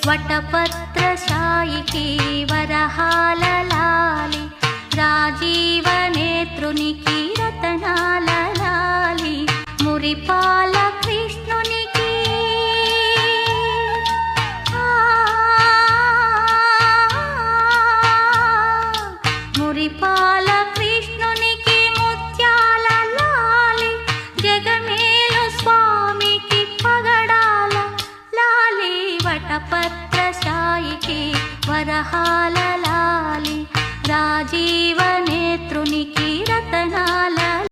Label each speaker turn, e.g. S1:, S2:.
S1: వటపత్రశాయికి వరహాల లాలి, రాజీవనేత్రునికి రతనాల లాలి, మురిపాల కృష్ణునికి మురిపాల కృష్ణునికి ముత్యాల లాలి, జగమేలు స్వామికి పగడాల లాలి, వటపత్రశాయికి వరహాల లాలి, రాజీవనేత్రునికి రతనాల